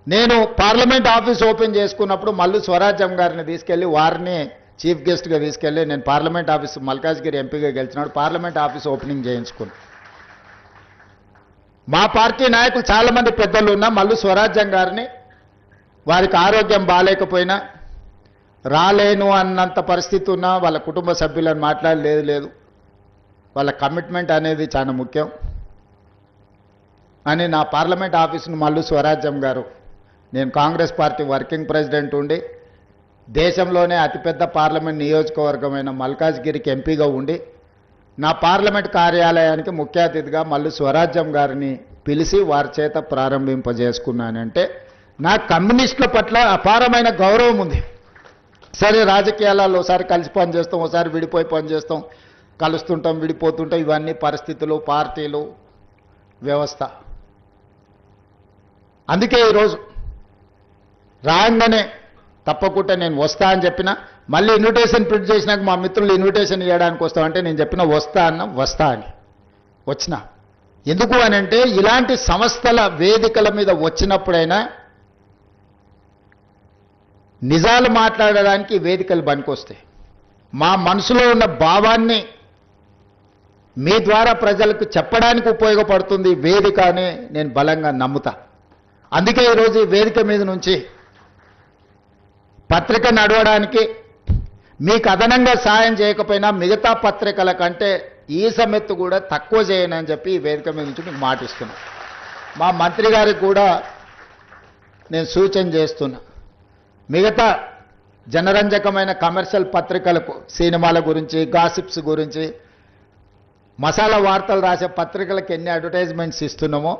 నేను parliament office open చేసుకున్నప్పుడు మల్లు స్వరాజ్యం గారిని తీసుకెళ్లి వారిని చీఫ్ గెస్ట్గా తీసుకెళ్లి నేను పార్లమెంట్ ఆఫీస్ మల్కాజ్గిరి ఎంపీగా గెలిచినాడు పార్లమెంట్ ఆఫీస్ ఓపెనింగ్ చేయించుకున్నాను. మా పార్టీ నాయకులు చాలామంది పెద్దలు ఉన్నా మల్లు స్వరాజ్యం గారిని వారికి ఆరోగ్యం బాగాలేకపోయినా రాలేను అన్నంత పరిస్థితి ఉన్నా వాళ్ళ కుటుంబ సభ్యులను మాట్లాడలేదు వాళ్ళ కమిట్మెంట్ అనేది చాలా ముఖ్యం అని నా పార్లమెంట్ ఆఫీసును మల్లు స్వరాజ్యం గారు నేను కాంగ్రెస్ పార్టీ వర్కింగ్ ప్రెసిడెంట్ ఉండి దేశంలోనే అతిపెద్ద పార్లమెంట్ నియోజకవర్గమైన మల్కాజ్గిరికి ఎంపీగా ఉండి నా పార్లమెంట్ కార్యాలయానికి ముఖ్య అతిథిగా మల్లు స్వరాజ్యం గారిని పిలిచి వారి చేత ప్రారంభింపజేసుకున్నానంటే నా కమ్యూనిస్టుల పట్ల అపారమైన గౌరవం ఉంది. సరే రాజకీయాలలో ఒకసారి కలిసి పనిచేస్తాం, ఒకసారి విడిపోయి పనిచేస్తాం, కలుస్తుంటాం విడిపోతుంటాం, ఇవన్నీ పరిస్థితులు, పార్టీలు, వ్యవస్థ. అందుకే ఈరోజు రాగానే తప్పకుండా నేను వస్తా అని చెప్పిన మళ్ళీ ఇన్విటేషన్ ప్రింట్ చేసినాక మా మిత్రులు ఇన్విటేషన్ ఇవ్వడానికి వస్తామంటే నేను చెప్పిన వస్తా అని వచ్చిన. ఎందుకు అని అంటే ఇలాంటి సంస్థల వేదికల మీద వచ్చినప్పుడైనా నిజాలు మాట్లాడడానికి వేదికలు పనికొస్తాయి. మా మనసులో ఉన్న భావాన్ని మీ ద్వారా ప్రజలకు చెప్పడానికి ఉపయోగపడుతుంది వేదిక అని నేను బలంగా నమ్ముతా. అందుకే ఈరోజు ఈ వేదిక మీద నుంచి పత్రిక నడవడానికి మీకు అదనంగా సాయం చేయకపోయినా మిగతా పత్రికల కంటే ఈ సమెత్తు కూడా తక్కువ చేయనని చెప్పి ఈ వేదిక మీద నుంచి మీకు మాటిస్తున్నా. మా మంత్రి గారికి కూడా నేను సూచన చేస్తున్నా, మిగతా జనరంజకమైన కమర్షియల్ పత్రికలకు సినిమాల గురించి, గాసిప్స్ గురించి, మసాలా వార్తలు రాసే పత్రికలకు ఎన్ని అడ్వర్టైజ్మెంట్స్ ఇస్తున్నామో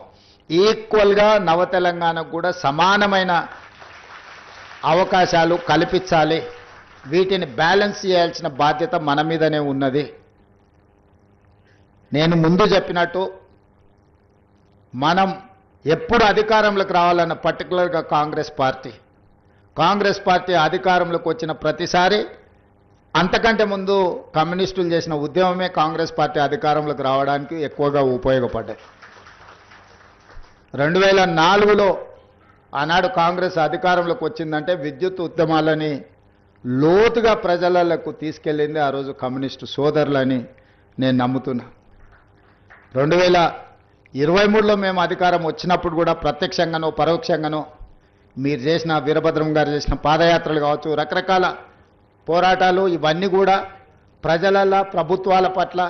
ఈక్వల్గా నవ తెలంగాణకు కూడా సమానమైన అవకాశాలు కల్పించాలి. వీటిని బ్యాలెన్స్ చేయాల్సిన బాధ్యత మన మీదనే ఉన్నది. నేను ముందు చెప్పినట్టు మనం ఎప్పుడు అధికారంలోకి రావాలన్న పర్టికులర్గా కాంగ్రెస్ పార్టీ అధికారంలోకి వచ్చిన ప్రతిసారి అంతకంటే ముందు కమ్యూనిస్టులు చేసిన ఉద్యమమే కాంగ్రెస్ పార్టీ అధికారంలోకి రావడానికి ఎక్కువగా ఉపయోగపడ్డది. 2004లో ఆనాడు కాంగ్రెస్ అధికారంలోకి వచ్చిందంటే విద్యుత్ ఉద్యమాలని లోతుగా ప్రజలకు తీసుకెళ్ళింది ఆ రోజు కమ్యూనిస్టు సోదరులని నేను నమ్ముతున్నా. 2023లో మేము అధికారం వచ్చినప్పుడు కూడా ప్రత్యక్షంగానో పరోక్షంగానో మీరు చేసిన వీరభద్రం గారు చేసిన పాదయాత్రలు కావచ్చు, రకరకాల పోరాటాలు, ఇవన్నీ కూడా ప్రజల ప్రభుత్వాల పట్ల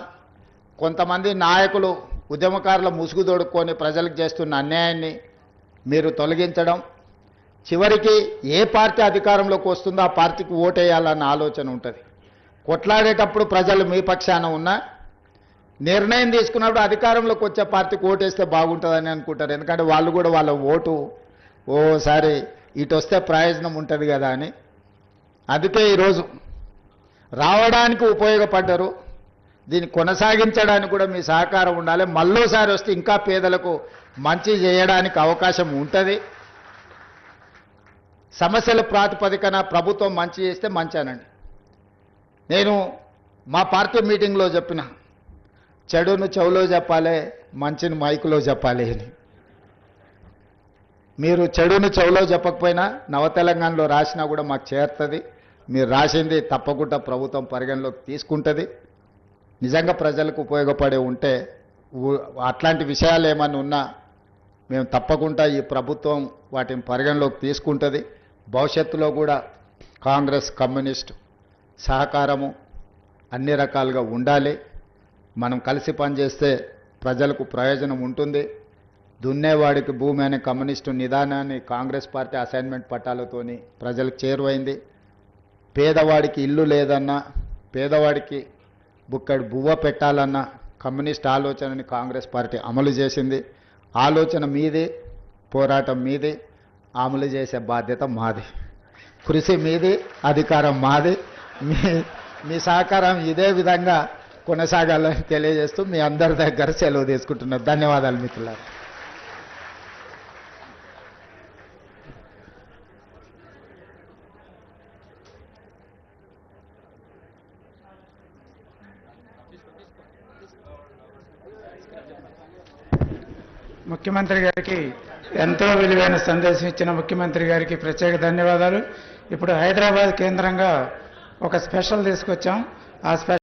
కొంతమంది నాయకులు ఉద్యమకారుల ముసుగు తొడుక్కొని ప్రజలకు చేస్తున్న అన్యాయాన్ని మీరు తొలగించడం, చివరికి ఏ పార్టీ అధికారంలోకి వస్తుందో ఆ పార్టీకి ఓటేయాలన్న ఆలోచన ఉంటుంది. కొట్లాడేటప్పుడు ప్రజలు మీ పక్షాన ఉన్నా నిర్ణయం తీసుకున్నప్పుడు అధికారంలోకి వచ్చే పార్టీకి ఓటేస్తే బాగుంటుందని అనుకుంటారు. ఎందుకంటే వాళ్ళు కూడా వాళ్ళ ఓటు ఓసారి ఇటు వస్తే ప్రయోజనం ఉంటుంది కదా అని. అందుకే ఈరోజు రావడానికి ఉపయోగపడ్డారు, దీన్ని కొనసాగించడానికి కూడా మీ సహకారం ఉండాలి. మళ్ళోసారి వస్తే ఇంకా పేదలకు మంచి చేయడానికి అవకాశం ఉంటుంది. సమస్యల ప్రాతిపదికన ప్రభుత్వం మంచి చేస్తే మంచానండి. నేను మా పార్టీ మీటింగ్లో చెప్పిన చెడును చెవులో చెప్పాలి, మంచిని మైకులో చెప్పాలి అని. మీరు చెడును చెవులో చెప్పకపోయినా నవ తెలంగాణలో రాసినా కూడా మాకు చేరుతుంది. మీరు రాసింది తప్పకుండా ప్రభుత్వం పరిగణలోకి తీసుకుంటుంది. నిజంగా ప్రజలకు ఉపయోగపడే ఉంటే అట్లాంటి విషయాలు ఏమన్నా ఉన్నా మేము తప్పకుండా ఈ ప్రభుత్వం వాటిని పరిగణలోకి తీసుకుంటుంది. భవిష్యత్తులో కూడా కాంగ్రెస్ కమ్యూనిస్టు సహకారము అన్ని రకాలుగా ఉండాలి. మనం కలిసి పనిచేస్తే ప్రజలకు ప్రయోజనం ఉంటుంది. దున్నేవాడికి భూమి అనే కమ్యూనిస్టు నిదానాన్ని కాంగ్రెస్ పార్టీ అసైన్మెంట్ పట్టాలతోని ప్రజలకు చేరువైంది. పేదవాడికి ఇల్లు లేదన్నా, పేదవాడికి బుక్కడి బువ్వ పెట్టాలన్న కమ్యూనిస్ట్ ఆలోచనని కాంగ్రెస్ పార్టీ అమలు చేసింది. ఆలోచన మీది, పోరాటం మీది, అమలు చేసే బాధ్యత మాది. కృషి మీది, అధికారం మాది. మీ సహకారం ఇదే విధంగా కొనసాగాలని తెలియజేస్తూ మీ అందరి దగ్గర సెలవు తీసుకుంటున్నారు. ధన్యవాదాలు మిత్రులారా. ముఖ్యమంత్రి గారికి ఎంతో విలువైన సందేశం ఇచ్చిన ముఖ్యమంత్రి గారికి ప్రత్యేక ధన్యవాదాలు. ఇప్పుడు హైదరాబాద్ కేంద్రంగా ఒక స్పెషల్ తీసుకొచ్చాం. ఆ స్పెషల్